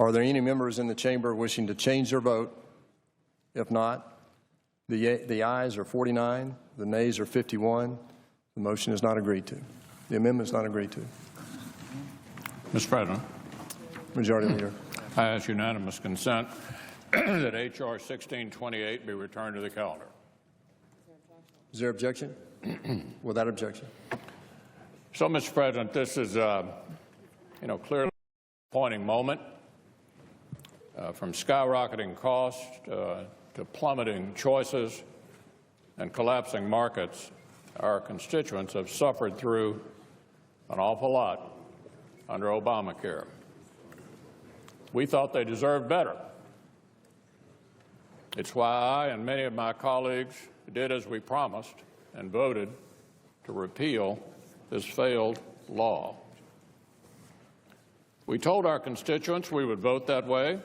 Are there any members in the chamber wishing to change their vote? If not, the ayes are 49, the nays are 51. The motion is not agreed to. The amendment is not agreed to. Mr. President. Majority Leader. I ask unanimous consent that H.R. 1628 be returned to the calendar. Is there objection? Without objection. So, Mr. President, this is, clearly a disappointing moment. From skyrocketing costs to plummeting choices and collapsing markets, our constituents have suffered through an awful lot under Obamacare. We thought they deserved better. It's why I and many of my colleagues did as we promised and voted to repeal this failed law. We told our constituents we would vote that way,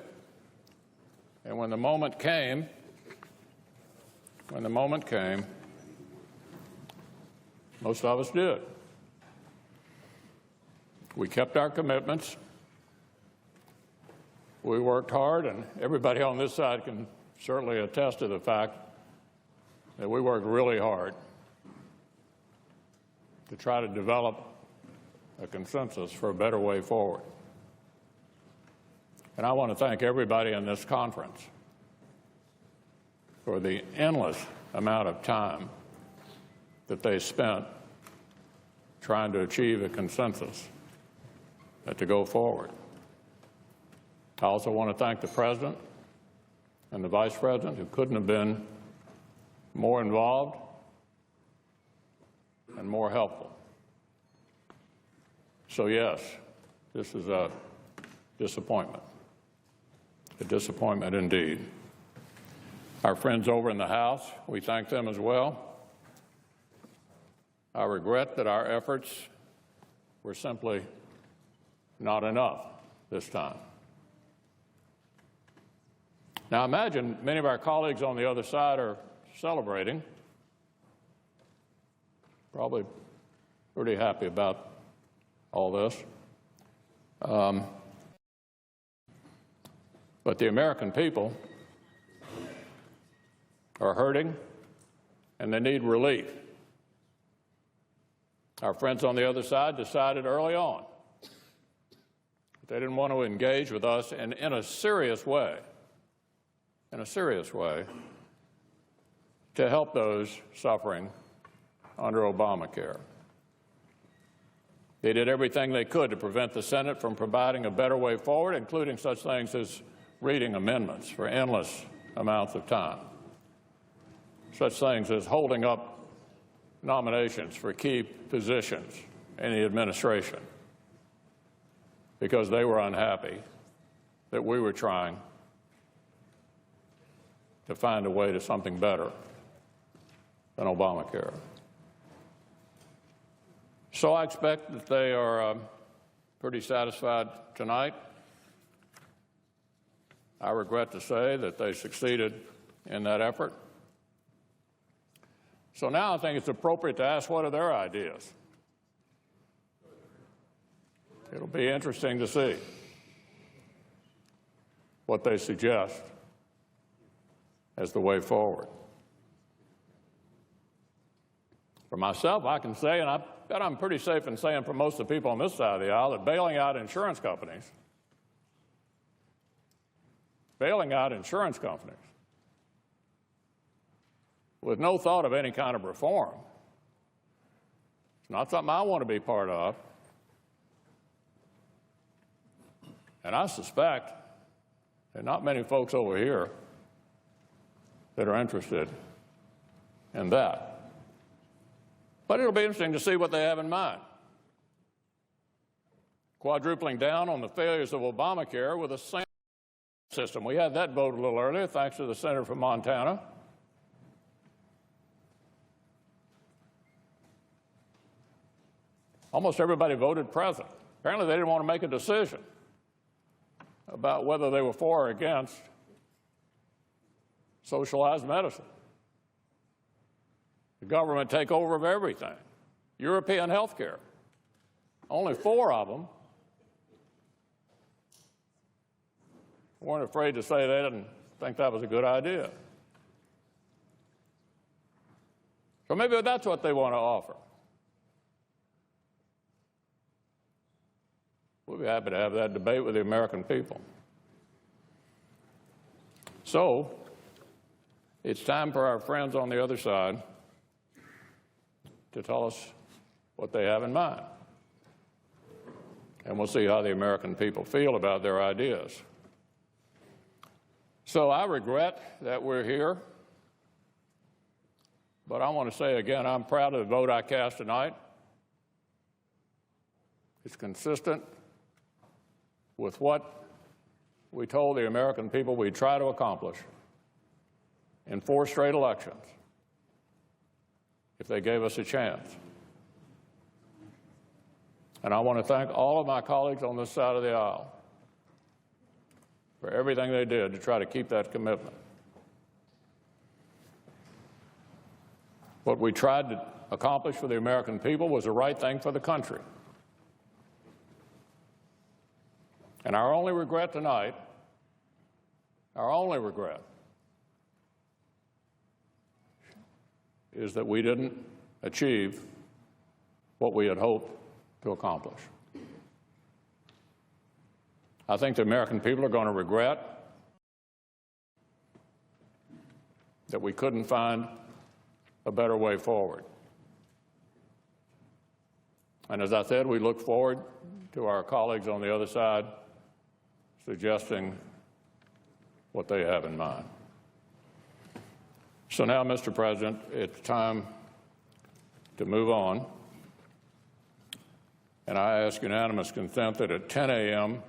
and when the moment came, most of us did. We kept our commitments. We worked hard, and everybody on this side can certainly attest to the fact that we worked really hard to try to develop a consensus for a better way forward. And I want to thank everybody in this conference for the endless amount of time that they spent trying to achieve a consensus to go forward. I also want to thank the President and the Vice President, who couldn't have been more involved and more helpful. So yes, this is a disappointment indeed. Our friends over in the House, we thank them as well. I regret that our efforts were simply not enough this time. Now imagine many of our colleagues on the other side are celebrating, probably pretty happy about all this. But the American people are hurting and they need relief. Our friends on the other side decided early on that they didn't want to engage with us in a serious way, to help those suffering under Obamacare. They did everything they could to prevent the Senate from providing a better way forward, including such things as reading amendments for endless amounts of time, such things as holding up nominations for key positions in the administration because they were unhappy that we were trying to find a way to something better than Obamacare. So I expect that they are pretty satisfied tonight. I regret to say that they succeeded in that effort. So now I think it's appropriate to ask, what are their ideas? It'll be interesting to see what they suggest as the way forward. For myself, I can say, and I bet I'm pretty safe in saying for most of the people on this side of the aisle, that bailing out insurance companies with no thought of any kind of reform, it's not something I want to be part of. And I suspect there are not many folks over here that are interested in that. But it'll be interesting to see what they have in mind. Quadrupling down on the failures of Obamacare with a same system. We had that vote a little earlier, thanks to the senator from Montana. Almost everybody voted present. Apparently they didn't want to make a decision about whether they were for or against socialized medicine, the government takeover of everything, European health care. Only 4 of them weren't afraid to say they didn't think that was a good idea. So maybe that's what they want to offer. We'll be happy to have that debate with the American people. So it's time for our friends on the other side to tell us what they have in mind. And we'll see how the American people feel about their ideas. So I regret that we're here, but I want to say again, I'm proud of the vote I cast tonight. It's consistent with what we told the American people we'd try to accomplish in 4 straight elections if they gave us a chance. And I want to thank all of my colleagues on this side of the aisle for everything they did to try to keep that commitment. What we tried to accomplish for the American people was the right thing for the country. And our only regret tonight, our only regret, is that we didn't achieve what we had hoped to accomplish. I think the American people are going to regret that we couldn't find a better way forward. And as I said, we look forward to our colleagues on the other side suggesting what they have in mind. So now, Mr. President, it's time to move on. And I ask unanimous consent that at 10 a.m.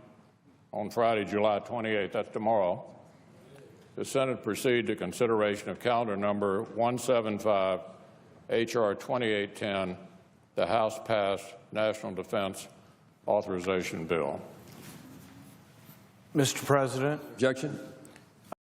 on Friday, July 28th, that's tomorrow, the Senate proceed to consideration of calendar number 175, H.R. 2810, the House-passed National Defense Authorization Bill. Mr. President. Objection?